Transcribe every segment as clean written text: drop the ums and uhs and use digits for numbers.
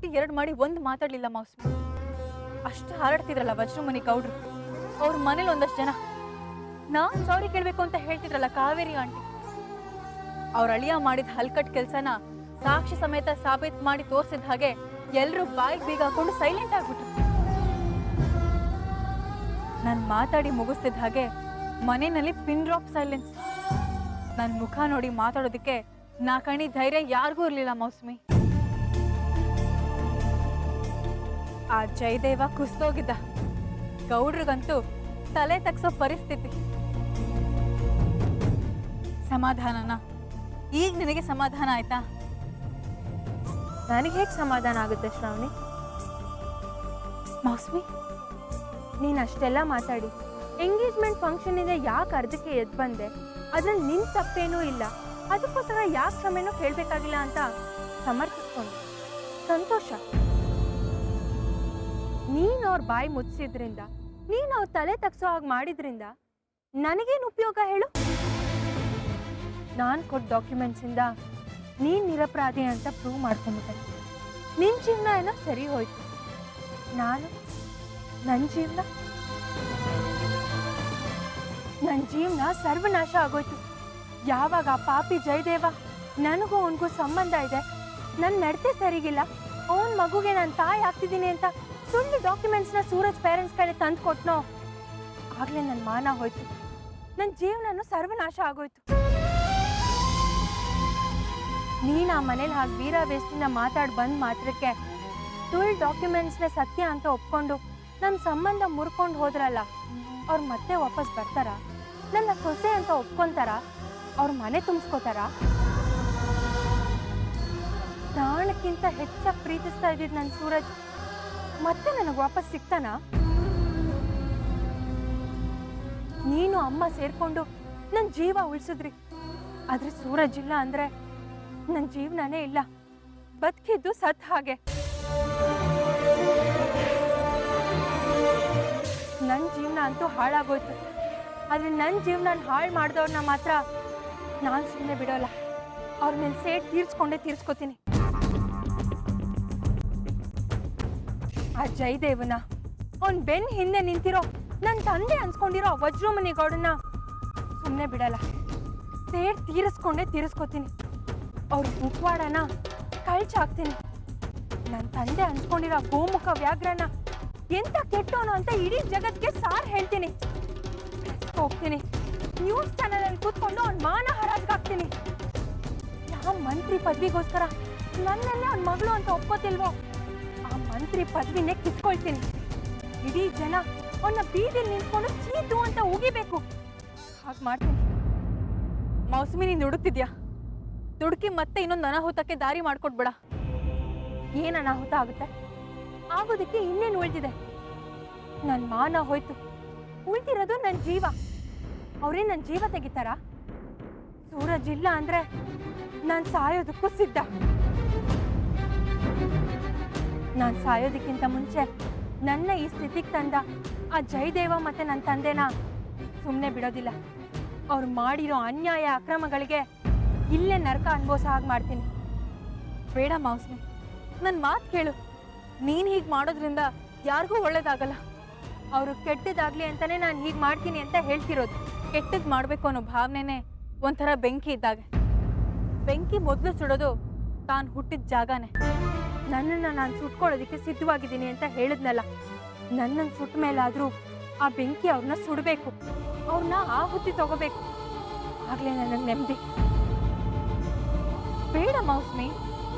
Duty 2 ಮಾಡಿ ಒಂದು ಮಾತಾಡ್ಲಿಲ್ಲ ಮೌಸ್ಮಿ. ಅಷ್ಟು ಹಾರಾಡ್ತಿದ್ರಲ್ಲ ವಜ್ರಮುನಿ ಗೌಡ್ರು, ಅವ್ರ ಮನೇಲಿ ಒಂದಷ್ಟು ಜನ ನಾನ್ ಸಾರಿ ಕೇಳ್ಬೇಕು ಅಂತ ಹೇಳ್ತಿದ್ರಲ್ಲ ಕಾವೇರಿ ಆಂಟಿ, ಅವ್ರ ಅಳಿಯ ಮಾಡಿದ ಹಲ್ಕಟ್ ಕೆಲ್ಸನ ಸಾಕ್ಷಿ ಸಮೇತ ಸಾಬೀತ್ ಮಾಡಿ ತೋರ್ಸಿದ ಹಾಗೆ ಎಲ್ರು ಬಾಯಿಗೆ ಬೀಗ ಹಾಕೊಂಡು ಸೈಲೆಂಟ್ ಆಗ್ಬಿಟ್ರು. ನಾನ್ ಮಾತಾಡಿ ಮುಗಿಸ್ತಿದ್ದ ಹಾಗೆ ಮನೆಯಲ್ಲಿ ಪಿನ್ ಡ್ರಾಪ್ ಸೈಲೆನ್ಸ್. ನನ್ ಮುಖ ನೋಡಿ ಮಾತಾಡೋದಕ್ಕೆ ನಾ ಕಣಿ ಧೈರ್ಯ ಯಾರಿಗೂ ಇರ್ಲಿಲ್ಲ ಮೌಸ್ಮಿ. ಆ ಜಯದೇವ ಕುಸ್ತೋಗಿದ್ದ. ಗೌಡ್ರಿಗಂತೂ ತಲೆ ತಗ್ಸೋ ಪರಿಸ್ಥಿತಿ. ಸಮಾಧಾನನ? ಈಗ ನಿನಗೆ ಸಮಾಧಾನ ಆಯ್ತಾ? ನನಗೆ ಹೇಗೆ ಸಮಾಧಾನ ಆಗುತ್ತೆ ಶ್ರಾವಣಿ? ಮೌಸ್ಮಿ, ನೀನು ಅಷ್ಟೆಲ್ಲ ಮಾತಾಡಿ ಎಂಗೇಜ್ಮೆಂಟ್ ಫಂಕ್ಷನ್ ಇದೆ ಯಾಕೆ ಅರ್ಧಕ್ಕೆ ಎದ್ದು ಬಂದೆ, ಅದ್ರಲ್ಲಿ ನಿನ್ ತಪ್ಪೇನೂ ಇಲ್ಲ, ಅದಕ್ಕೋಸ್ಕರ ಯಾಕೆ ಕ್ಷಮೆನೂ ಕೇಳಬೇಕಾಗಿಲ್ಲ ಅಂತ ಸಮರ್ಥಿಸ್ಕೊಂಡು ಸಂತೋಷ. ನೀನು ಅವ್ರ ಬಾಯಿ ಮುಚ್ಚಿದ್ರಿಂದ, ನೀನು ಅವ್ರ ತಲೆ ತಗ್ಸೋ ಹಾಗೆ ಮಾಡಿದ್ರಿಂದ ನನಗೇನು ಉಪಯೋಗ ಹೇಳು? ನಾನು ಕೊಟ್ಟ ಡಾಕ್ಯುಮೆಂಟ್ಸಿಂದ ನೀನು ನಿರಪರಾಧಿ ಅಂತ ಪ್ರೂವ್ ಮಾಡ್ಕೊಂಡ್ಬಿಟ್ಟೆ. ನಿನ್ನ ಜೀವನ ಏನೋ ಸರಿ ಹೋಯ್ತು, ನನ್ನ ಜೀವನ ಸರ್ವನಾಶ ಆಗೋಯ್ತು. ಯಾವಾಗ ಆ ಪಾಪಿ ಜಯದೇವ ನನಗೂ ಅವನಿಗೂ ಸಂಬಂಧ ಇದೆ, ನನ್ನ ನಡತೆ ಸರಿಗಿಲ್ಲ, ಅವನ ಮಗುಗೆ ನಾನು ತಾಯಿ ಆಗ್ತಿದ್ದೀನಿ ಅಂತ ಸುಳ್ಳು ಡಾಕ್ಯುಮೆಂಟ್ಸ್ನ ಸೂರಜ್ ಪೇರೆಂಟ್ಸ್ ಕಡೆ ತಂದು ಕೊಟ್ನೋ, ಆಗ್ಲೇ ನನ್ನ ಮಾನ ಹೋಯ್ತು, ನನ್ನ ಜೀವನನೂ ಸರ್ವನಾಶ ಆಗೋಯ್ತು. ನೀನು ಆ ಮನೇಲಿ ಹಾಗೆ ವೀರಾವೇಶದಿಂದ ಮಾತಾಡಿ ಬಂದ ಮಾತ್ರಕ್ಕೆ ಸುಳ್ಳು ಡಾಕ್ಯುಮೆಂಟ್ಸ್ನ ಸತ್ಯ ಅಂತ ಒಪ್ಕೊಂಡು ನಮ್ಮ ಸಂಬಂಧ ಮುರ್ಕೊಂಡು ಹೋದ್ರಲ್ಲ, ಅವ್ರು ಮತ್ತೆ ವಾಪಸ್ ಬರ್ತಾರ? ನನ್ನ ಸೊಸೆ ಅಂತ ಒಪ್ಕೊಂತಾರ? ಅವ್ರ ಮನೆ ತುಂಬಿಸ್ಕೋತಾರ? ಪ್ರಾಣಕ್ಕಿಂತ ಹೆಚ್ಚಾಗಿ ಪ್ರೀತಿಸ್ತಾ ಇದ್ದಿದ್ದು ನನ್ನ ಸೂರಜ್ ಮತ್ತೆ ನನಗೆ ವಾಪಸ್ ಸಿಗ್ತಾನ? ನೀನು ಅಮ್ಮ ಸೇರ್ಕೊಂಡು ನನ್ನ ಜೀವ ಉಳಿಸಿದ್ರಿ, ಆದ್ರೆ ಸೂರಜ್ ಇಲ್ಲ ಅಂದ್ರೆ ನನ್ನ ಜೀವನನೇ ಇಲ್ಲ, ಬದುಕಿದ್ದು ಸತ್ ಹಾಗೆ. ನನ್ನ ಜೀವನ ಅಂತೂ ಹಾಳಾಗೋಯ್ತು, ಆದ್ರೆ ನನ್ನ ಜೀವನ ಹಾಳು ಮಾಡಿದವ್ರನ್ನ ಮಾತ್ರ ನಾನು ಸುಮ್ಮನೆ ಬಿಡೋಲ್ಲ. ಅವ್ರ ಮೇಲೆ ಸೇಟ್ ತೀರ್ಸ್ಕೋತೀನಿ. ಆ ಜಯದೇವನ, ಅವನ್ ಬೆನ್ ಹಿಂದೆ ನಿಂತಿರೋ ನನ್ನ ತಂದೆ ಅನ್ಸ್ಕೊಂಡಿರೋ ವಜ್ರಮುನಿ ಗೌಡನ್ನ ಸುಮ್ಮನೆ ಬಿಡಲ್ಲ. ಸೇಟ್ ತೀರಿಸ್ಕೋತೀನಿ. ಅವ್ರ ಮುಖವಾಡನ ಕಳ್ಚಾಕ್ತೀನಿ. ನನ್ನ ತಂದೆ ಅನ್ಸ್ಕೊಂಡಿರೋ ಗೋಮುಖ ವ್ಯಾಘ್ರನ ಎಂತ ಕೆಟ್ಟವನು ಅಂತ ಇಡೀ ಜಗತ್ಗೆ ಸಾರ್ ಹೇಳ್ತೀನಿ. ಹೋಗ್ತೀನಿ, ನ್ಯೂಸ್ ಚಾನಲ್ ಅಲ್ಲಿ ಕೂತ್ಕೊಂಡು ಅವ್ನ ಮಾನ ಹರಾಜ್ಗಾಗ್ತೀನಿ. ಯಾವ ಮಂತ್ರಿ ಪದವಿಗೋಸ್ಕರ ನನ್ನೆಲ್ಲೇ ಅವ್ನ ಮಗಳು ಅಂತ ಒಪ್ಪೋತಿಲ್ವೋ, ಆ ಮಂತ್ರಿ ಪದವಿನೇ ಕಿತ್ಕೊಳ್ತೀನಿ. ಇಡೀ ಜನ ಅವನ್ನ ಬೀದಿಲಿ ನಿಂತ್ಕೊಂಡು ಚೀತು ಅಂತ ಉಗಿಬೇಕು, ಹಾಗೆ ಮಾಡ್ತೀನಿ. ಮೌಸಮಿ, ನೀನ್ ದುಡುಕ್ತಿದ್ಯಾ? ದುಡುಕಿ ಮತ್ತೆ ಇನ್ನೊಂದು ಅನಾಹುತಕ್ಕೆ ದಾರಿ ಮಾಡ್ಕೊಟ್ಬೇಡ. ಏನ್ ಅನಾಹುತ ಆಗುತ್ತೆ? ಆಗೋದಕ್ಕೆ ಇನ್ನೇನು ಉಳಿದಿದೆ? ನನ್ನ ಮಾನ ಹೋಯ್ತು, ಉಳಿದಿರೋದು ನನ್ನ ಜೀವ. ಅವರೇ ನನ್ನ ಜೀವ ತೆಗಿತಾರ? ಸೂರಜ್ ಇಲ್ಲ ಅಂದ್ರೆ ನಾನು ಸಾಯೋದಕ್ಕೂ ಸಿದ್ಧ. ನಾನು ಸಾಯೋದಕ್ಕಿಂತ ಮುಂಚೆ ನನ್ನ ಈ ಸ್ಥಿತಿಗೆ ತಂದ ಆ ಜಯದೇವ ಮತ್ತೆ ನನ್ನ ತಂದೆನ ಸುಮ್ಮನೆ ಬಿಡೋದಿಲ್ಲ. ಅವ್ರು ಮಾಡಿರೋ ಅನ್ಯಾಯ ಅಕ್ರಮಗಳಿಗೆ ಇಲ್ಲೇ ನರಕ ಅನುಭವಿಸೋ ಹಾಗೆ ಮಾಡ್ತೀನಿ. ಬೇಡ ಮೌಸ್ಮಿ, ನನ್ನ ಮಾತು ಕೇಳು. ನೀನು ಹೀಗೆ ಮಾಡೋದ್ರಿಂದ ಯಾರಿಗೂ ಒಳ್ಳೇದಾಗಲ್ಲ. ಅವರು ಕೆಟ್ಟದಾಗ್ಲಿ ಅಂತಾನೆ ನಾನು ಹೀಗೆ ಮಾಡ್ತೀನಿ ಅಂತ ಹೇಳ್ತಿರೋದು. ಕೆಟ್ಟದ್ದು ಮಾಡಬೇಕು ಅನ್ನೋ ಭಾವನೆನೇ ಒಂಥರ ಬೆಂಕಿ ಇದ್ದಾಗ. ಬೆಂಕಿ ಮೊದಲು ಸುಡೋದು ತಾನು ಹುಟ್ಟಿದ ಜಾಗನೇ. ನನ್ನನ್ನು ನಾನು ಸುಟ್ಕೊಳ್ಳೋದಕ್ಕೆ ಸಿದ್ಧವಾಗಿದ್ದೀನಿ ಅಂತ ಹೇಳಿದ್ನಲ್ಲ, ನನ್ನನ್ನು ಸುಟ್ಟ ಮೇಲಾದರೂ ಆ ಬೆಂಕಿ ಅವ್ರನ್ನ ಸುಡಬೇಕು, ಅವ್ರನ್ನ ಆಹುತಿ ತಗೋಬೇಕು, ಆಗಲೇ ನನಗೆ ನೆಮ್ಮದಿ. ಬೇಡ ಮೌಸ್ಮಿ,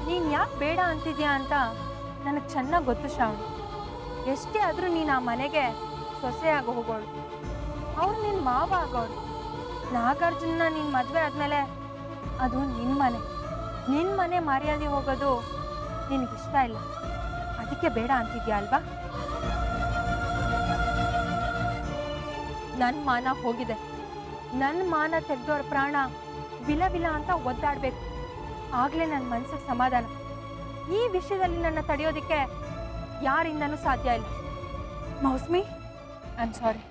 ನೀನು ಯಾಕೆ ಬೇಡ ಅಂತಿದ್ಯಾ ಅಂತ ನನಗೆ ಚೆನ್ನಾಗಿ ಗೊತ್ತು ಶ್ರಾವಣಿ. ಎಷ್ಟೇ ಆದರೂ ನೀನು ಆ ಮನೆಗೆ ಸೊಸೆಯಾಗಿ ಹೋಗೋಳು, ಅವ್ರು ನಿನ್ನ ಮಾವ ಆಗೋಳು. ನಾಗಾರ್ಜುನ ನಿನ್ನ ಮದುವೆ ಆದಮೇಲೆ ಅದು ನಿನ್ನ ಮನೆ ಮರ್ಯಾದೆ ಹೋಗೋದು ನಿನಗಿಷ್ಟ ಇಲ್ಲ, ಅದಕ್ಕೆ ಬೇಡ ಅಂತಿದ್ಯಾ ಅಲ್ವಾ? ನನ್ನ ಮಾನ ಹೋಗಿದೆ, ನನ್ನ ಮಾನ ತೆಗೆದವ್ರ ಪ್ರಾಣ ವಿಲ ವಿಲ ಅಂತ ಒದ್ದಾಡಬೇಕು, ಆಗಲೇ ನನ್ನ ಮನಸ್ಸಿಗೆ ಸಮಾಧಾನ. ಈ ವಿಷಯದಲ್ಲಿ ನನ್ನ ತಡೆಯೋದಕ್ಕೆ ಯಾರಿಂದನೂ ಸಾಧ್ಯ ಇಲ್ಲ. ಮೌಸ್ಮಿ, ಐ ಆಮ್ ಸಾರಿ.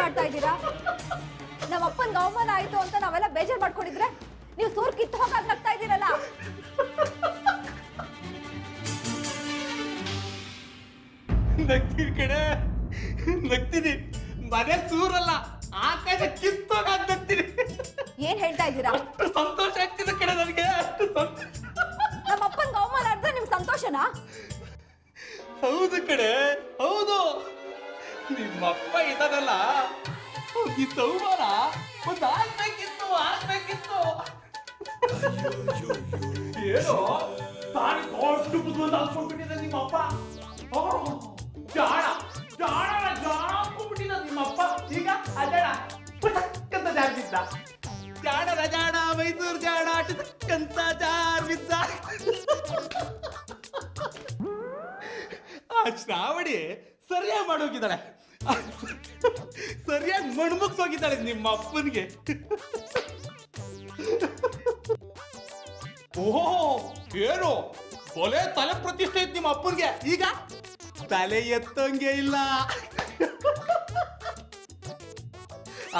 ಮಾಡ್ತಾ ಇದ್ದೀರಾ? ನಮ್ಮ ಅಪ್ಪನ ಅವಮಾನ ಆಯ್ತು ಅಂತ ನಾವೆಲ್ಲ ಬೇಜಾರು ಮಾಡ್ಕೊಂಡಿದ್ರೆ ನೀವು ಸೂರ್ ಕಿತ್ತು ಹೋಗಾಕ್ ನಗ್ತಾ ಇದ್ದೀರಲ್ಲ. ನಗ್ತೀನಿ ಕಡೆ, ನಗ್ತೀನಿ. ಮನೆ ಸೂರಲ್ಲ, ಆಕಾಶ ಕಿತ್ತೋಗಾಕ್ ನಗ್ತೀನಿ. ಏನ್ ಹೇಳ್ತಾ ಇದ್ದೀರಾ? ಅಷ್ಟು ಸಂತೋಷ ಆಗ್ತಿದೆ ಕಡೆ ನನಗೆ, ಅಷ್ಟು ಸಂತೋಷ. ನಮ್ಮ ಅಪ್ಪನ ಅವಮಾನ ಆದ್ರೆ ನಿಮ್ಗೆ ಸಂತೋಷನಾ? ಹೌದು ಕಡೆ, ಹೌದು. ನಿಮ್ಮಪ್ಪ ಇದಾನಲ್ಲ, ಈ ಅವಮಾನ ಒಂದು ಆಗ್ಬೇಕಿತ್ತು, ಆಗ್ಬೇಕಿತ್ತು. ಏನೋ ತಾನು ದೊಡ್ಡ ಬುದ್ಧಿವಂತ ಅನ್ಕೊಂಡ್ಬಿಟ್ಟಿದೆ ನಿಮ್ಮಪ್ಪ. ಜಾಣ ಜಾಣ ಜಾಣ ಅನ್ಕೊಂಡ್ಬಿಟ್ಟಿದ ನಿಮ್ಮಪ್ಪ. ಈಗ ಅಜಾಣ ಪುಟಕ್ಕಂತ ಜಾರ್ಬಿದ್ದ. ಜಾಣ ರಜಾಣ ಮೈಸೂರು ಜಾಣ ಟಕ್ಕಂತ ಜಾರ್ಬಿದ್ದ. ಆ ಶ್ರಾವಣಿ ಸರಿಯಾಗಿ ಮಾಡೋಗಿದ್ದಾಳೆ, ಸರಿಯಾಗಿ ಮಣ್ಮುಗ್ಸೋಗಿದ್ದಾಳೆ ನಿಮ್ಮ ಅಪ್ಪನಿಗೆ. ಓಹೋ, ಏನು ಕೊಲೆ ತಲೆ ಪ್ರತಿಷ್ಠೆ ಇತ್ತು ನಿಮ್ಮ ಅಪ್ಪನಿಗೆ, ಈಗ ತಲೆ ಎತ್ತಂಗೆ ಇಲ್ಲ.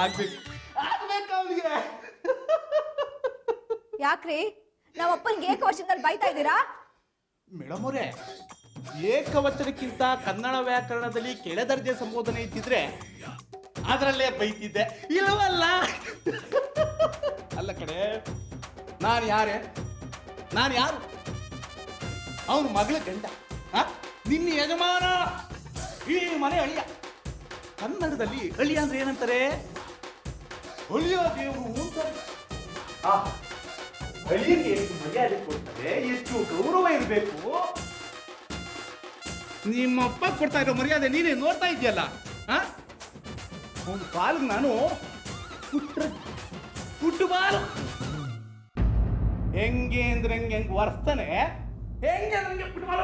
ಆಗ್ಬೇಕು ಆಗ್ಬೇಕು ಅವನಿಗೆ. ಯಾಕ್ರಿ ನಮ್ಮ ಅಪ್ಪನಿಗೆ ಏಕವಚನದಲ್ಲಿ ಬೈತಾ ಇದ್ದೀರಾ? ಮೇಡಮ್ ಅವರೇ, ಏಕವಚನಕ್ಕಿಂತ ಕನ್ನಡ ವ್ಯಾಕರಣದಲ್ಲಿ ಕೆಳದರ್ಜೆ ಸಂಬೋಧನೆ ಇದ್ದಿದ್ರೆ ಅದರಲ್ಲೇ ಬೈತಿದ್ದೆ, ಇಲ್ಲವಲ್ಲ. ಅಲ್ಲ ಕಡೆ, ನಾನು ಯಾರೇ? ನಾನು ಯಾರು? ಅವನು ಮಗಳ ಗಂಡ, ನಿನ್ನ ಯಜಮಾನ, ಈ ಮನೆ ಅಳಿಯ. ಕನ್ನಡದಲ್ಲಿ ಅಳಿಯ ಅಂದ್ರೆ ಏನಂತಾರೆ? ಅಳಿಯ ದೇವರು ಅಂತಾರೆ. ಅಳಿಯಕ್ಕೆ ಎಷ್ಟು ಮರ್ಯಾದೆ ಕೊಡ್ತಾರೆ, ಎಷ್ಟು ಗೌರವ ಇರಬೇಕು. ನಿಮ್ಮಪ್ಪ ಕೊಡ್ತಾ ಇರೋ ಮರ್ಯಾದೆ ನೀನೇ ನೋಡ್ತಾ ಇದೆಯಲ್ಲ. ಒಂದು ಬಾಲ್ಗೆ ನಾನು ಪುಟ್ಟು ಬಾಲು. ಹೆಂಗೆ ಅಂದ್ರೆ ಹೆಂಗೆ ವರ್ಸ್ತಾನೆ, ಹೆಂಗೆ ನಂಗೆ ಪುಟ್ಬಾಲ್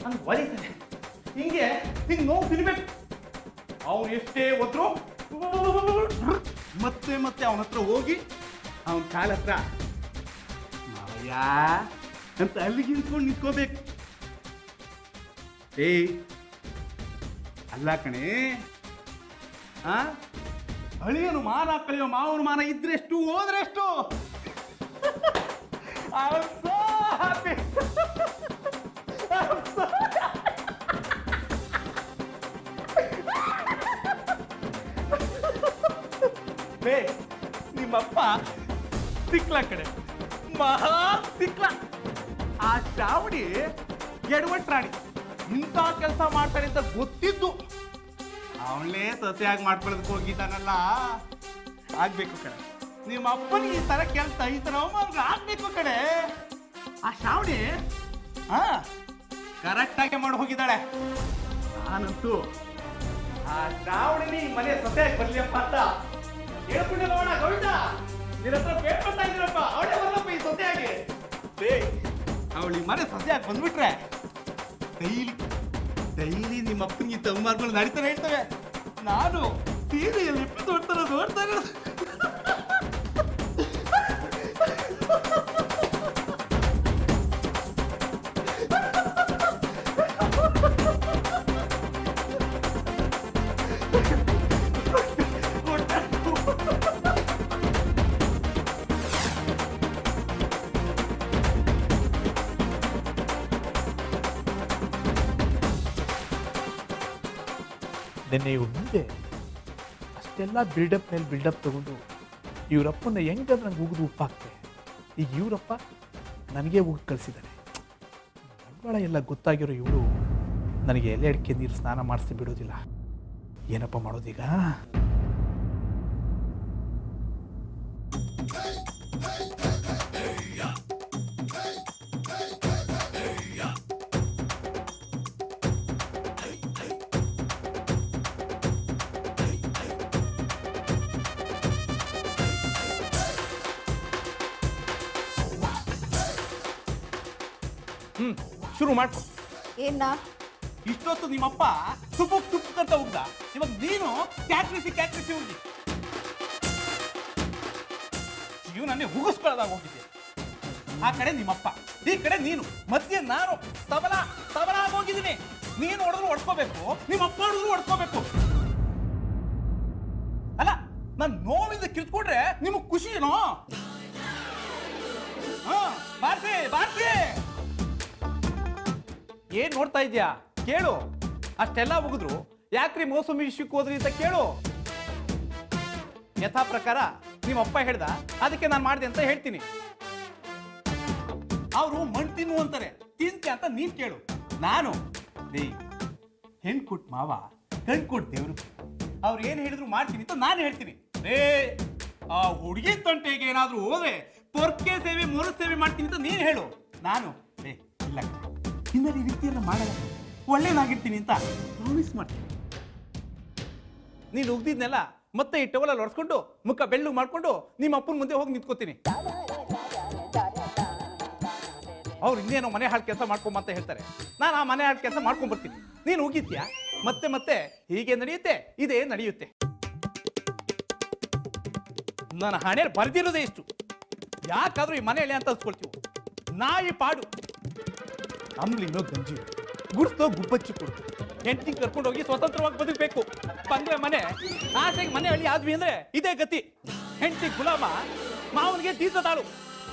ಹಂಗೆ ಹೊಲಿತಾನೆ. ಹಿಂಗೆ ನೋವು ತಿನ್ಬೇಕು. ಅವನು ಎಷ್ಟೇ ಒದ್ರು ಮತ್ತೆ ಮತ್ತೆ ಅವನ ಹತ್ರ ಹೋಗಿ ಅವನ ಕಾಲ ಹತ್ರ ಮಾವಯ್ಯ ಅಂತ ಅಲ್ಲಿಗೆ ನಿಂತ್ಕೊಂಡು ಏಯ್ ಅಲ್ಲ ಕಣೆ, ಅಳಿಯನು ಮಾನ ಕಳೆಯೋ ಮಾವನ ಮಾನ ಇದ್ರೆಷ್ಟು ಹೋದ್ರೆಷ್ಟು. ನಿಮ್ಮಪ್ಪ ಸಿಕ್ಲ ಕಡೆ, ಮಹಾ ಸಿಕ್ಲ. ಆ ಶ್ರಾವಣಿ ಎಡವಟ್ರಾಣಿ, ಇಂಥ ಕೆಲಸ ಮಾಡ್ತಾನೆ ಅಂತ ಗೊತ್ತಿದ್ದು ಅವಳೇ ಸೊಸೆಯಾಗಿ ಮಾಡ್ಕೊಳ್ಳೋದಕ್ಕೆ ಹೋಗಿದ್ದಾನಲ್ಲ. ಆಗ್ಬೇಕು ಕಡೆ, ನಿಮ್ಮ ಅಪ್ಪನಿಗೆ ಈ ತರ ಕೆಲಸ, ಈ ತರ ಅವಮಾನ ಆಗ್ಬೇಕು ಕಡೆ. ಆ ಶ್ರಾವಣಿ ಕರೆಕ್ಟ್ ಆಗಿ ಮಾಡಿ ಹೋಗಿದ್ದಾಳೆ. ನಾನಂತೂ ಆ ಶ್ರಾವಣಿನಿ ಮನೆ ಸೊಸೆಯಾಗಿ ಬರ್ಲಿಯಪ್ಪ ಅಂತ ಹೇಳ್ಕೊಂಡಿರೋಣ. ಗೋವಿಂದ, ನಿನ್ನ ಹತ್ರ ಬೇಡ್ಕೊಳ್ತಾ ಇದ್ದೀರಪ್ಪ, ಅವಳೇ ಬರ್ಲಪ್ಪ ಈ ಸೊಸೆಯಾಗಿ. ಅವಳಿ ಮನೆ ಸೊಸೆಯಾಗಿ ಬಂದ್ಬಿಟ್ರೆ ಡೈಲಿ ನಿಮ್ಮ ಅಪ್ಪನಿಗೆ ತಮ್ಮಾರ್ಗಳು ನಡೀತಾನೆ ಹೇಳ್ತವೆ. ನಾನು ಸೀರೆಯಲ್ಲಿ ಎಪಿಸೋಡ್ ತರ ನೋಡ್ತಾ ಇರೋದು. ನಿನ್ನೆ ಇವ್ರ ಮುಂದೆ ಅಷ್ಟೆಲ್ಲ ಬಿಲ್ಡಪ್ ಮೇಲೆ ಬಿಲ್ಡಪ್ ತಗೊಂಡು ಇವರಪ್ಪನ ಹೆಂಗಂದ್ರೆ ನಂಗೆ ಉಗಿದು ಉಪ್ಪಾಗ್ತೆ. ಈಗ ಇವರಪ್ಪ ನನಗೆ ಉಗಿದು ಕಳಿಸಿದ್ದಾನೆ. ಬಂಡವಾಳ ಎಲ್ಲ ಗೊತ್ತಾಗಿರೋ ಇವರು ನನಗೆ ಎಲೆ ಅಡಿಕೆ ನೀರು ಸ್ನಾನ ಮಾಡಿಸಿ ಬಿಡೋದಿಲ್ಲ. ಏನಪ್ಪ ಮಾಡೋದೀಗ? ಶುರು ಮಾಡ್ಕೊ. ಏನ ಇಷ್ಟೊತ್ತು ನಿಮ್ಮಪ್ಪ ತುಪ್ಪಕ್ ಅಂತ ಹೋಗ್ದ, ಇವಾಗ ನೀನು ಕ್ಯಾಟ್ರಿಸಿ ಹೋಗಿ ಜೀವನನ್ನೇ ಹುಗಿಸ್ಕೊಳ್ಳೋದಾಗ ಹೋಗಿದ್ದೆ. ಆ ಕಡೆ ನಿಮ್ಮಪ್ಪ, ಈ ಕಡೆ ನೀನು, ಮಧ್ಯೆ ನಾನು ತಬಲಾ ಹೋಗಿದ್ದೀನಿ. ನೀನು ಹೊಡೆದ್ರು ಹೊಡ್ಕೋಬೇಕು, ನಿಮ್ಮಪ್ಪ ಹೊಡೆದ್ರು ಹೊಡ್ಕೋಬೇಕು. ನಾನು ನೋವಿಂದ ಕಿರ್ಚ್ಕೊಂಡ್ರೆ ನಿಮಗ್ ಖುಷಿ ಏನೋ? ಬಾರ್ಸಿ ಬಾರ್ಸಿ. ಏನ್ ನೋಡ್ತಾ ಇದ್ಯಾ? ಕೇಳು. ಅಷ್ಟೆಲ್ಲ ಮುಗಿದ್ರು ಯಾಕ್ರಿ ಮೋಸಮಿ ವಿಷಯಕ್ಕೆ ಹೋದ್ರಿ ಅಂತ ಕೇಳು. ಯಥಾ ಪ್ರಕಾರ ನಿಮ್ಮಪ್ಪ ಹೇಳ್ದ, ಅದಕ್ಕೆ ನಾನು ಮಾಡಿದೆ ಅಂತ ಹೇಳ್ತೀನಿ. ಅವರು ಮಣ್ ತಿನ್ನು ಅಂತಾರೆ, ತಿಂತೆ ಅಂತ ನೀನ್ ಕೇಳು. ನಾನು ಹೆಣ್ ಕೊಟ್ ಮಾವ ಕಣ್ ಕೊಟ್ ದೇವ್ರು, ಅವ್ರು ಏನ್ ಹೇಳಿದ್ರು ಮಾಡ್ತೀನಿ ಅಂತ ನಾನು ಹೇಳ್ತೀನಿ. ಆ ಹುಡುಗಿ ತಂಟೆಗೆ ಏನಾದ್ರೂ ಹೋದ್ರೆ ಪೊರ್ಕೆ ಸೇವೆ ಮೊರ ಸೇವೆ ಮಾಡ್ತೀನಿ ಅಂತ ನೀನ್ ಹೇಳು. ನಾನು ಇಲ್ಲ ಇನ್ನಲ್ಲಿ ಈ ರೀತಿಯೆಲ್ಲ ಮಾಡಲ್ಲ, ಒಳ್ಳೇದಾಗಿರ್ತೀನಿ ಅಂತ ಪ್ರಾಮಿಸ್ ಮಾಡ್ತೀನಿ. ನೀನು ಉಗ್ದಿದ್ನೆಲ್ಲ ಮತ್ತೆ ಈ ಟವಲಲ್ಲಿ ಒರೆಸ್ಕೊಂಡು ಮುಖ ಬೆಳ್ಳು ಮಾಡ್ಕೊಂಡು ನಿಮ್ಮ ಅಪ್ಪನ ಮುಂದೆ ಹೋಗಿ ನಿಂತ್ಕೋತೀನಿ. ಅವ್ರು ಇನ್ನೇನೋ ಮನೆ ಹಾಳು ಕೆಲಸ ಮಾಡ್ಕೊಂಬಂತ ಹೇಳ್ತಾರೆ, ನಾನು ಆ ಮನೆ ಹಾಳು ಕೆಲಸ ಮಾಡ್ಕೊಂಡ್ಬರ್ತೀನಿ. ನೀನು ಹೋಗಿದ್ಯಾ ಮತ್ತೆ ಮತ್ತೆ ಹೀಗೆ ನಡೆಯುತ್ತೆ, ಇದೇ ನಡೆಯುತ್ತೆ. ನನ್ನ ಹಣೆಯಲ್ಲಿ ಬರ್ದಿರೋದೇ ಇಷ್ಟು. ಯಾಕಾದ್ರೂ ಈ ಮನೆಯಲ್ಲಿ ಅಂತ ಅನ್ಸ್ಕೊಳ್ತೀವಿ. ನಾಯಿ ಪಾಡು ಅಂಬ್ಲಿನೋ ಗಂಜಿ ಗುಡ್ಸ್ತೋ ಗುಬ್ಬಚ್ಚಿ ಕೊಡು, ಹೆಂಡತಿ ಕರ್ಕೊಂಡು ಹೋಗಿ ಸ್ವತಂತ್ರವಾಗಿ ಬದುಕಬೇಕು. ಬಂದ್ರೆ ಮನೆ ಆಸೆಗೆ ಮನೆ ಹಳ್ಳಿ ಆದ್ವಿ ಅಂದ್ರೆ ಇದೇ ಗತಿ. ಹೆಂಡತಿ ಗುಲಾಮ, ಮಾವನಿಗೆ ತೀರ್ಥದಾಳು,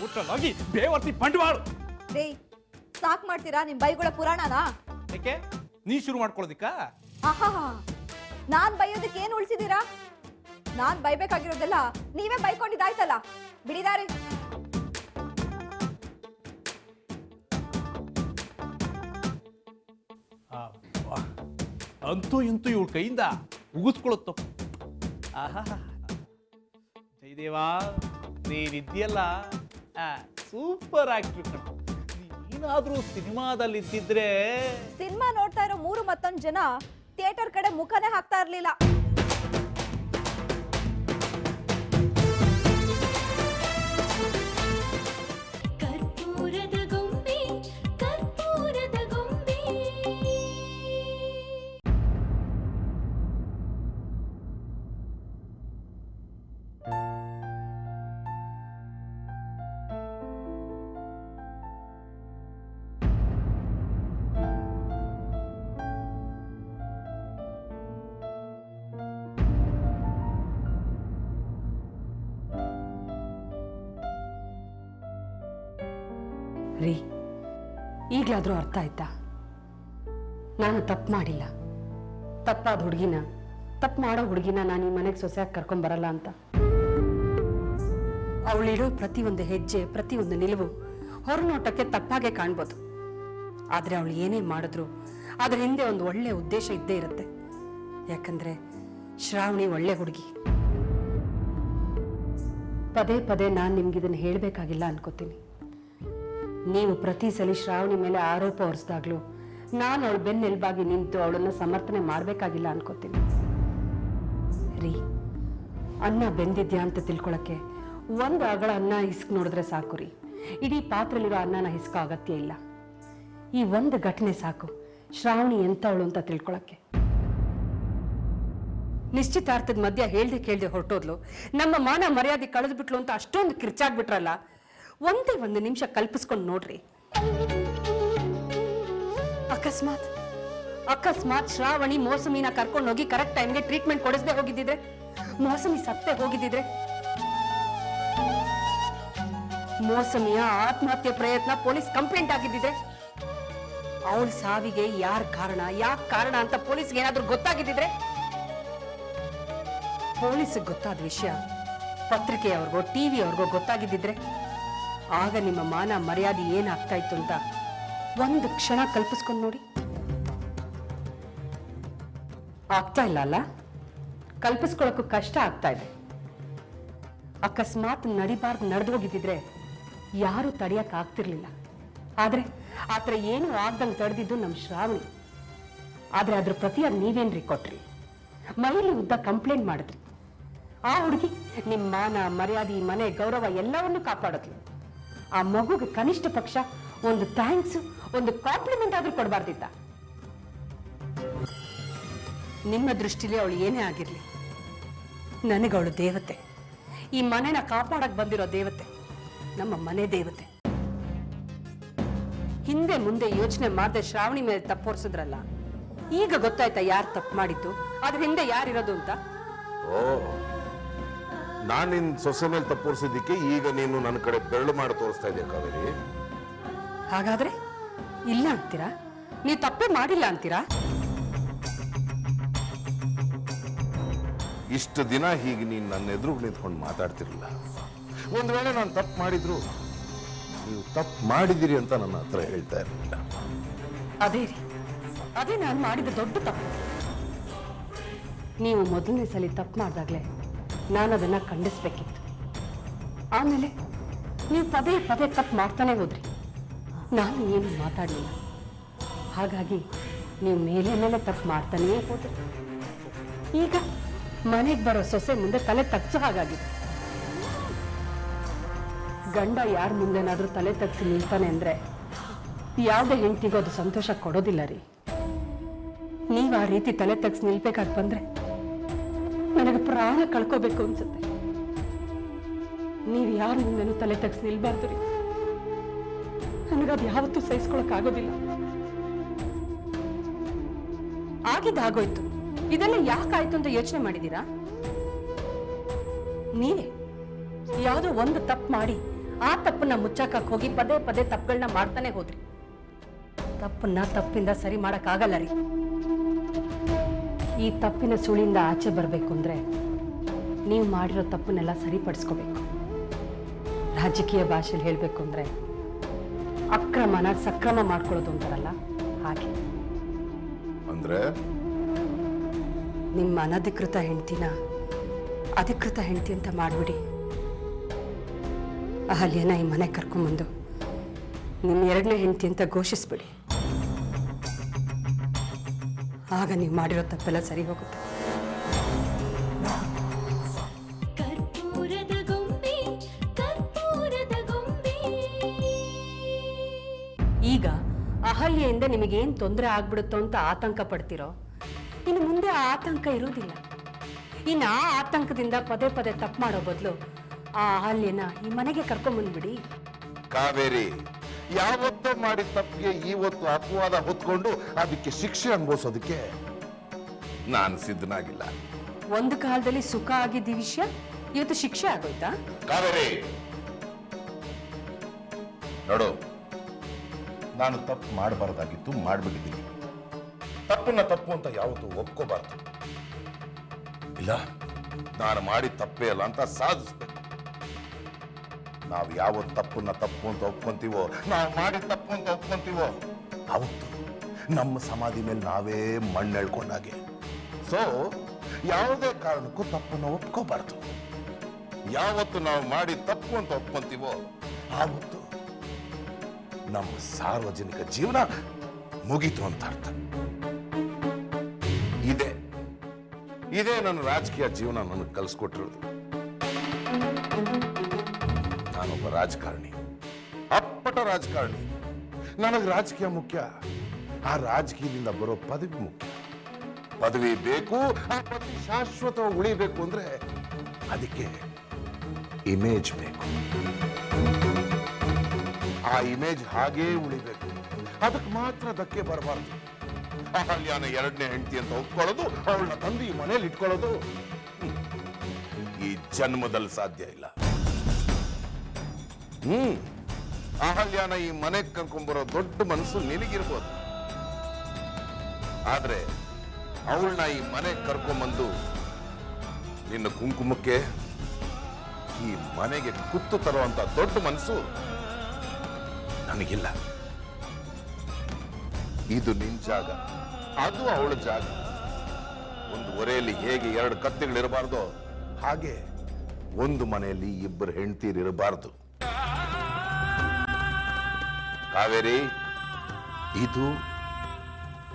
ಊಟಲ್ಲೋಗಿ ಬೇವರ್ತಿ ಬಂಡವಾಳು. ರೀ ಸಾಕ್ ಮಾಡ್ತೀರಾ ನಿಮ್ ಬೈಗಳ ಪುರಾಣನಾ? ಯಾಕೆ ನೀ ಶುರು ಮಾಡ್ಕೊಳ್ಳೋದಿಕ್ಕ? ಆಹಾ, ನಾನ್ ಬೈಯೋದಕ್ಕೆ ಏನ್ ಉಳಿಸಿದೀರಾ? ನಾನ್ ಬೈಬೇಕಾಗಿರೋದೆಲ್ಲ ನೀವೇ ಬೈಕೊಂಡಿದ್ದಾಯ್ತಲ್ಲ, ಬಿಡಿದಾರಿ. ಅಂತೂ ಇಂತೂ ಇವಳ ಕೈಯಿಂದ ಉಗಿಸ್ಕೊಳ್ಳುತ್ತೋ. ಆಹಾ, ಜಯದೇವಾ ನೀನಿದ್ಯಲ್ಲ ಸೂಪರ್ ಆಕ್ಟ್ರ್ ಕಣ. ನೀನಾದ್ರೂ ಸಿನಿಮಾದಲ್ಲಿ ಇದ್ದಿದ್ರೆ. ಸಿನಿಮಾ ನೋಡ್ತಾ ಇರೋ 3 ಮತ್ತೊಂದು ಜನ ಥಿಯೇಟರ್ ಕಡೆ ಮುಖನೇ ಹಾಕ್ತಾ ಇರ್ಲಿಲ್ಲ. ರೀ, ಈಗಲಾದರೂ ಅರ್ಥ ಆಯ್ತಾ? ನಾನು ತಪ್ಪು ಮಾಡಿಲ್ಲ. ತಪ್ಪಾದ ಹುಡುಗಿನ, ತಪ್ಪು ಮಾಡೋ ಹುಡುಗಿನ ನಾನು ಈ ಮನೆಗೆ ಸೊಸೆಯಾಗಿ ಕರ್ಕೊಂಬರಲ್ಲ ಅಂತ. ಅವಳಿಡೋ ಪ್ರತಿಯೊಂದು ಹೆಜ್ಜೆ, ಪ್ರತಿಯೊಂದು ನಿಲುವು ಹೊರನೋಟಕ್ಕೆ ತಪ್ಪಾಗೆ ಕಾಣ್ಬೋದು. ಆದರೆ ಅವಳು ಏನೇ ಮಾಡಿದ್ರು ಅದ್ರ ಹಿಂದೆ ಒಂದು ಒಳ್ಳೆ ಉದ್ದೇಶ ಇದ್ದೇ ಇರುತ್ತೆ. ಯಾಕಂದ್ರೆ ಶ್ರಾವಣಿ ಒಳ್ಳೆ ಹುಡುಗಿ. ಪದೇ ಪದೇ ನಾನು ನಿಮ್ಗಿದನ್ನು ಹೇಳಬೇಕಾಗಿಲ್ಲ ಅನ್ಕೋತೀನಿ. ನೀವು ಪ್ರತಿ ಸಲ ಶ್ರಾವಣಿ ಮೇಲೆ ಆರೋಪ ಹೊರಿಸಿದಾಗ್ಲೂ ನಾನು ಅವಳು ಬೆನ್ನೆಲುಬಾಗಿ ನಿಂತು ಅವಳನ್ನ ಸಮರ್ಥನೆ ಮಾಡಬೇಕಾಗಿಲ್ಲ ಅನ್ಕೋತೀನಿ. ರೀ, ಅನ್ನ ಬೆಂದಿದ್ಯಾ ಅಂತ ತಿಳ್ಕೊಳಕ್ಕೆ ಒಂದು ಅಗಳ ಅನ್ನ ಹಿಸ್ಕ್ ನೋಡಿದ್ರೆ ಸಾಕು ರೀ. ಇಡೀ ಪಾತ್ರೆಲಿರೋ ಅನ್ನನ ಹಿಸ್ಕೋ ಅಗತ್ಯ ಇಲ್ಲ. ಈ ಒಂದು ಘಟನೆ ಸಾಕು ಶ್ರಾವಣಿ ಎಂತವಳು ಅಂತ ತಿಳ್ಕೊಳಕ್ಕೆ. ನಿಶ್ಚಿತಾರ್ಥದ ಮಧ್ಯ ಹೇಳ್ದೆ ಕೇಳ್ದೆ ಹೊರಟೋದ್ಲು, ನಮ್ಮ ಮಾನ ಮರ್ಯಾದೆ ಕಳೆದ್ಬಿಟ್ಲು ಅಂತ ಅಷ್ಟೊಂದು ಕಿರ್ಚಾಗ್ಬಿಟ್ರಲ್ಲ. ಒಂದೇ ಒಂದು ನಿಮಿಷ ಕಲ್ಪಿಸ್ಕೊಂಡು ನೋಡ್ರಿ. ಅಕಸ್ಮಾತ್ ಶ್ರಾವಣಿ ಮೋಸಮಿನ ಕರ್ಕೊಂಡು ಹೋಗಿ ಕರೆಕ್ಟ್ ಟೈಮ್ಗೆ ಟ್ರೀಟ್ಮೆಂಟ್ ಕೊಡಿಸದೆ ಹೋಗಿದ್ದಿದ್ರೆ, ಮೋಸಮಿ ಸತ್ತೆ ಹೋಗಿದ್ದಿದ್ರೆ, ಮೋಸಮಿಯ ಆತ್ಮಹತ್ಯೆ ಪ್ರಯತ್ನ ಪೊಲೀಸ್ ಕಂಪ್ಲೇಂಟ್ ಆಗಿದ್ದಿದ್ರೆ, ಅವಳ ಸಾವಿಗೆ ಯಾರ್ ಕಾರಣ, ಯಾಕೆ ಕಾರಣ ಅಂತ ಪೊಲೀಸ್ಗೆ ಏನಾದ್ರೂ ಗೊತ್ತಾಗಿದ್ದಿದ್ರೆ, ಪೊಲೀಸ್ಗೆ ಗೊತ್ತಾದ ವಿಷಯ ಪತ್ರಿಕೆಯವ್ರಿಗೋ ಟಿವಿ ಅವ್ರಿಗೋ ಗೊತ್ತಾಗಿದ್ದಿದ್ರೆ, ಆಗ ನಿಮ್ಮ ಮಾನ ಮರ್ಯಾದೆ ಏನಾಗ್ತಾ ಇತ್ತು ಅಂತ ಒಂದು ಕ್ಷಣ ಕಲ್ಪಿಸ್ಕೊಂಡು ನೋಡಿ. ಆಗ್ತಾ ಇಲ್ಲ ಅಲ್ಲ? ಕಲ್ಪಿಸ್ಕೊಳ್ಳೋಕ್ಕೂ ಕಷ್ಟ ಆಗ್ತಾ ಇದೆ. ಅಕಸ್ಮಾತ್ ನಡಿಬಾರ್ದು ನಡೆದು ಹೋಗಿದ್ದಿದ್ರೆ ಯಾರು ತಡೆಯಕ್ ಆಗ್ತಿರ್ಲಿಲ್ಲ. ಆದ್ರೆ ಆತರ ಏನು ಆಗ್ದಂಗೆ ತಡೆದಿದ್ದು ನಮ್ಮ ಶ್ರಾವಣಿ. ಆದ್ರೆ ಅದ್ರ ಪ್ರತಿಯಾಗಿ ನೀವೇನ್ರಿ ಕೊಟ್ರಿ? ಮೈಲಿ ಉದ್ದ ಕಂಪ್ಲೇಂಟ್ ಮಾಡಿದ್ರಿ. ಆ ಹುಡುಗಿ ನಿಮ್ಮ ಮಾನ ಮರ್ಯಾದೆ ಮನೆ ಗೌರವ ಎಲ್ಲವನ್ನೂ ಕಾಪಾಡಿದ್ಲು. ಆ ಮಗುಗೆ ಕನಿಷ್ಠ ಪಕ್ಷ ಒಂದು ಥ್ಯಾಂಕ್ಸ್, ಒಂದು ಕಾಂಪ್ಲಿಮೆಂಟ್ ಆದ್ರೂ ಕೊಡಬಾರ್ದಿತ್ತ? ನಿಮ್ಮ ದೃಷ್ಟಿಲಿ ಅವಳು ಏನೇ ಆಗಿರ್ಲಿ, ನನಗವಳು ದೇವತೆ. ಈ ಮನೆನ ಕಾಪಾಡಕ್ ಬಂದಿರೋ ದೇವತೆ, ನಮ್ಮ ಮನೆ ದೇವತೆ. ಹಿಂದೆ ಮುಂದೆ ಯೋಚನೆ ಮಾಡದೆ ಶ್ರಾವಣಿ ಮೇಲೆ ತಪ್ಪೋರ್ಸಿದ್ರಲ್ಲ, ಈಗ ಗೊತ್ತಾಯ್ತಾ ಯಾರು ತಪ್ಪು ಮಾಡಿದ್ದು, ಅದ್ರ ಹಿಂದೆ ಯಾರಿರೋದು ಅಂತ? ನಾನು ನಿನ್ನ ಸೊಸೆ ಮೇಲೆ ತಪ್ಪೋರ್ಸಿದ್ದಕ್ಕೆ ಈಗ ನೀನು ನನ್ನ ಕಡೆ ಬೆರಳು ಮಾಡಿ ತೋರಿಸ್ತಾ ಇದೆಯಾ ಕಾವೇರಿ? ಹಾಗಾದ್ರೆ ಇಲ್ಲ ಅಂತೀರಾ? ನೀವು ತಪ್ಪೇ ಮಾಡಿಲ್ಲ ಅಂತೀರಾ? ಇಷ್ಟು ದಿನ ಹೀಗೆ ನೀನು ನನ್ನ ಎದುರು ನಿಂತ್ಕೊಂಡು ಮಾತಾಡ್ತಿರಲಿಲ್ಲ. ಒಂದು ವೇಳೆ ನಾನು ತಪ್ಪು ಮಾಡಿದ್ರು ನೀವು ತಪ್ಪು ಮಾಡಿದಿರಿ ಅಂತ ನನ್ನ ಹತ್ರ ಹೇಳ್ತಾ ಇರಲಿಲ್ಲ. ಅದೇ ನಾನು ಮಾಡಿದ ದೊಡ್ಡ ತಪ್ಪು. ನೀವು ಮೊದಲನೇ ಸಲ ತಪ್ಪು ಮಾಡಿದಾಗಲೇ ನಾನು ಅದನ್ನ ಖಂಡಿಸ್ಬೇಕಿತ್ತು. ಆಮೇಲೆ ನೀವು ಪದೇ ಪದೇ ತಪ್ಪು ಮಾಡ್ತಾನೆ ಹೋದ್ರಿ, ನಾನು ಏನು ಮಾತಾಡಲಿಲ್ಲ. ಹಾಗಾಗಿ ನೀವು ಮೇಲೆ ತಪ್ಪು ಮಾಡ್ತಾನೇ ಹೋದ್ರಿ. ಈಗ ಮನೆಗೆ ಬರೋ ಸೊಸೆ ಮುಂದೆ ತಲೆ ತಗ್ಸೋ ಹಾಗಾಗಿದೆ. ಗಂಡ ಯಾರ ಮುಂದೆನಾದ್ರೂ ತಲೆ ತಗ್ಸಿ ನಿಲ್ತಾನೆ ಅಂದ್ರೆ ಯಾವುದೇ ಹೆಂಡತಿಗೂ ಅದು ಸಂತೋಷ ಕೊಡೋದಿಲ್ಲ ರೀ. ನೀವು ಆ ರೀತಿ ತಲೆ ತಗ್ಸಿ ನಿಲ್ಬೇಕಾಗಿ ಬಂದ್ರೆ ನನಗೆ ಪ್ರಾಣ ಕಳ್ಕೋಬೇಕು ಅನ್ಸುತ್ತೆ. ನೀವು ಯಾರ ಮುಂದೆನೂ ತಲೆ ತಗ್ಸಿ ನಿಲ್ಬಾರ್ದು ರೀ. ನನಗದು ಯಾವತ್ತೂ ಸಹಿಸ್ಕೊಳಕ್ ಆಗೋದಿಲ್ಲ. ಆಗಿದ್ದಾಗೋಯ್ತು, ಇದೆಲ್ಲ ಯಾಕಾಯ್ತು ಅಂತ ಯೋಚನೆ ಮಾಡಿದೀರಾ? ನೀವೇ ಯಾವುದೋ ಒಂದು ತಪ್ಪು ಮಾಡಿ ಆ ತಪ್ಪನ್ನ ಮುಚ್ಚಾಕಕ್ ಹೋಗಿ ಪದೇ ಪದೇ ತಪ್ಪುಗಳನ್ನ ಮಾಡ್ತಾನೆ ಹೋದ್ರಿ. ತಪ್ಪನ್ನ ತಪ್ಪಿಂದ ಸರಿ ಮಾಡಕ್ಕಾಗಲ್ಲ ರೀ. ಈ ತಪ್ಪಿನ ಸುಳಿಯಿಂದ ಆಚೆ ಬರಬೇಕು ಅಂದ್ರೆ ನೀವು ಮಾಡಿರೋ ತಪ್ಪನ್ನೆಲ್ಲ ಸರಿಪಡಿಸ್ಕೋಬೇಕು. ರಾಜಕೀಯ ಭಾಷೆಯಲ್ಲಿ ಹೇಳ್ಬೇಕು ಅಂದ್ರೆ ಅಕ್ರಮನ ಸಕ್ರಮ ಮಾಡ್ಕೊಳ್ಳೋದು ಅಂತಾರಲ್ಲ, ಹಾಗೆ. ಅಂದ್ರೆ ನಿಮ್ಮ ಅನಧಿಕೃತ ಹೆಂಡತಿನ ಅಧಿಕೃತ ಹೆಂಡತಿ ಅಂತ ಮಾಡ್ಬಿಡಿ. ಅಹಲ್ಯನ ಈ ಮನೆ ಕರ್ಕೊಂಬಂದು ನಿಮ್ಮ ಎರಡನೇ ಹೆಂಡತಿ ಅಂತ ಘೋಷಿಸ್ಬಿಡಿ. ಆಗ ನೀವು ಮಾಡಿರೋ ತಪ್ಪೆಲ್ಲ ಸರಿ ಹೋಗುತ್ತೆ. ಈಗ ಅಹಲ್ಯೆಯಿಂದ ನಿಮಗೇನು ತೊಂದರೆ ಆಗ್ಬಿಡುತ್ತೋ ಅಂತ ಆತಂಕ ಪಡ್ತಿರೋ, ಇನ್ನು ಮುಂದೆ ಆ ಆತಂಕ ಇರೋದಿಲ್ಲ. ಇನ್ನು ಆ ಆತಂಕದಿಂದ ಪದೇ ಪದೇ ತಪ್ಪು ಮಾಡೋ ಬದಲು ಆ ಅಹಲ್ಯನ ಈ ಮನೆಗೆ ಕರ್ಕೊಂಡ್ಬಂದ್ಬಿಡಿ. ಕಾವೇರಿ, ಯಾವತ್ತೋ ಮಾಡಿದ ತಪ್ಪಿಗೆ ಇವತ್ತು ಅಪವಾದ ಹೊತ್ಕೊಂಡು ಅದಕ್ಕೆ ಶಿಕ್ಷೆ ಅನುಭವಿಸೋದಕ್ಕೆ ನಾನು ಸಿದ್ಧನಾಗಿಲ್ಲ. ಒಂದು ಕಾಲದಲ್ಲಿ ಸುಖ ಆಗಿದ್ದ ವಿಷಯ ಇವತ್ತು ಶಿಕ್ಷೆ ಆಗೋಯ್ತಾ? ಕಾವೇರಿ ನೋಡು, ನಾನು ತಪ್ಪು ಮಾಡಬಾರ್ದಾಗಿತ್ತು, ಮಾಡ್ಬಿಟ್ಟಿದ್ದೀನಿ. ತಪ್ಪನ್ನ ತಪ್ಪು ಅಂತ ಯಾವತ್ತೂ ಒಪ್ಕೋಬಾರ್ದು. ಇಲ್ಲ, ನಾನು ಮಾಡಿದ ತಪ್ಪೇ ಅಲ್ಲ ಅಂತ ಸಾಧಿಸ್ಬೇಕು. ನಾವು ಯಾವ ತಪ್ಪನ್ನ ತಪ್ಪು ಅಂತ ಒಪ್ಕೊಂತೀವೋ, ನಾವು ಮಾಡಿದ ತಪ್ಪು ಅಂತ ಒಪ್ಕೊಂತೀವೋ, ಅವತ್ತು ನಮ್ಮ ಸಮಾಧಿ ಮೇಲೆ ನಾವೇ ಮಣ್ಣು ಎಳ್ಕೊಂಡಾಗೆ. ಸೊ ಯಾವುದೇ ಕಾರಣಕ್ಕೂ ತಪ್ಪನ್ನು ಒಪ್ಕೋಬಾರ್ದು. ಯಾವತ್ತು ನಾವು ಮಾಡಿದ ತಪ್ಪು ಅಂತ ಒಪ್ಕೊಂತೀವೋ ಆವತ್ತು ನಮ್ಮ ಸಾರ್ವಜನಿಕ ಜೀವನ ಮುಗೀತು ಅಂತ ಅರ್ಥ. ಇದೇ ನನ್ನ ರಾಜಕೀಯ ಜೀವನ ನನಗೆ ಕಲಿಸ್ಕೊಟ್ಟಿರೋದು. ನಾನೊಬ್ಬ ರಾಜಕಾರಣಿ, ಅಪ್ಪಟ ರಾಜಕಾರಣಿ. ನನಗೆ ರಾಜಕೀಯ ಮುಖ್ಯ, ಆ ರಾಜಕೀಯದಿಂದ ಬರೋ ಪದವಿ ಮುಖ್ಯ. ಪದವಿ ಬೇಕು, ಆ ಪದವಿ ಶಾಶ್ವತವಾಗಿ ಉಳಿಬೇಕು ಅಂದ್ರೆ ಅದಕ್ಕೆ ಇಮೇಜ್ ಬೇಕು. ಆ ಇಮೇಜ್ ಹಾಗೇ ಉಳಿಬೇಕು, ಅದಕ್ಕೆ ಮಾತ್ರ ಧಕ್ಕೆ ಬರಬಾರ್ದು. ಅಹಲ್ಯಾನ ಎರಡನೇ ಹೆಂಡತಿ ಅಂತ ಒಪ್ಕೊಳ್ಳೋದು, ಅವಳನ್ನ ತಂದು ಈ ಮನೇಲಿ ಇಟ್ಕೊಳ್ಳೋದು ಈ ಜನ್ಮದಲ್ಲಿ ಸಾಧ್ಯ ಇಲ್ಲ. ಅಹಲ್ಯಾನ ಈ ಮನೆಗೆ ಕರ್ಕೊಂಡ್ಬರೋ ದೊಡ್ಡ ಮನಸ್ಸು ನಿನಗಿರ್ಬೋದು, ಆದ್ರೆ ಅವಳನ್ನ ಈ ಮನೆಗೆ ಕರ್ಕೊಂಡ್ಬಂದು ನಿನ್ನ ಕುಂಕುಮಕ್ಕೆ ಈ ಮನೆಗೆ ಕುತ್ತು ತರುವಂತ ದೊಡ್ಡ ಮನಸ್ಸು ನನಗಿಲ್ಲ. ಇದು ನಿನ್ ಜಾಗ, ಅದು ಅವಳ ಜಾಗ. ಒಂದು ಒರೆಯಲ್ಲಿ ಹೇಗೆ ಎರಡು ಕತ್ತಿಗಳಿರಬಾರ್ದೋ ಹಾಗೆ ಒಂದು ಮನೆಯಲ್ಲಿ ಇಬ್ಬರು ಹೆಂಡತಿರಿರಬಾರ್ದು. ಕಾವೇರಿ, ಇದು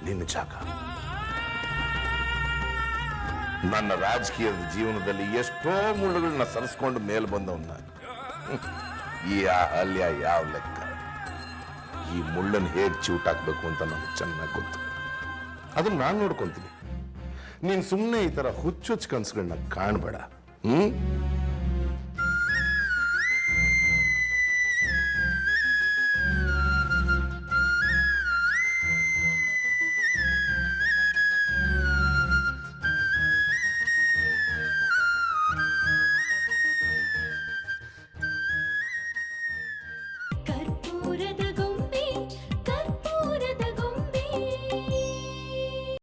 ನಿನ್ನ ಜಾಗ. ನನ್ನ ರಾಜಕೀಯದ ಜೀವನದಲ್ಲಿ ಎಷ್ಟೋ ಮುಳ್ಳುಗಳನ್ನ ಸರಿಸ್ಕೊಂಡು ಮೇಲ್ ಬಂದವನ್ನ ಈ ಅಹಲ್ಯ ಯಾವ ಲೆಕ್ಕ. ಈ ಮುಳ್ಳನ್ನು ಹೇಗೆ ಚೂಟಾಕ್ಬೇಕು ಅಂತ ನನಗೆ ಚೆನ್ನಾಗಿ ಗೊತ್ತು. ಅದನ್ನ ನಾನು ನೋಡ್ಕೊಂತೀನಿ. ನೀನ್ ಸುಮ್ಮನೆ ಈ ತರ ಹುಚ್ಚುಚ್ಚು ಕನ್ಸುಗಳನ್ನ ಕಾಣಬೇಡ.